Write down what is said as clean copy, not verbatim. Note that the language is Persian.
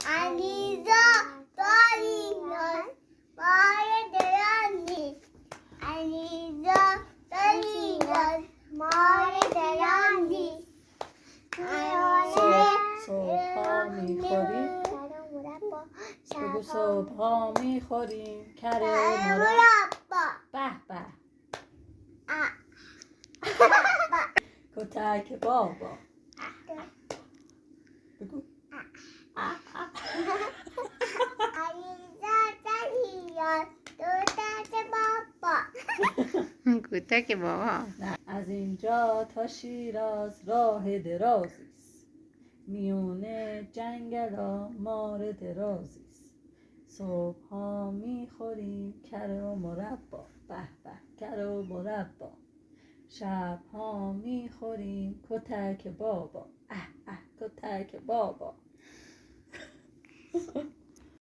아니죠. 떨리면 말을 들었니? 아니죠. 떨리면 말을 들었니? صبحا میخوریم بگو صبحا میخوریم کره و مربا به به کتک بابا بگو کتک بابا. از اینجا تا شیراز راه درازی است، میونه جنگلا مار درازی است. صبحا میخوریم کره و مربا به به کره و مربا. شبها میخوریم کتک بابا اه اه کتک بابا.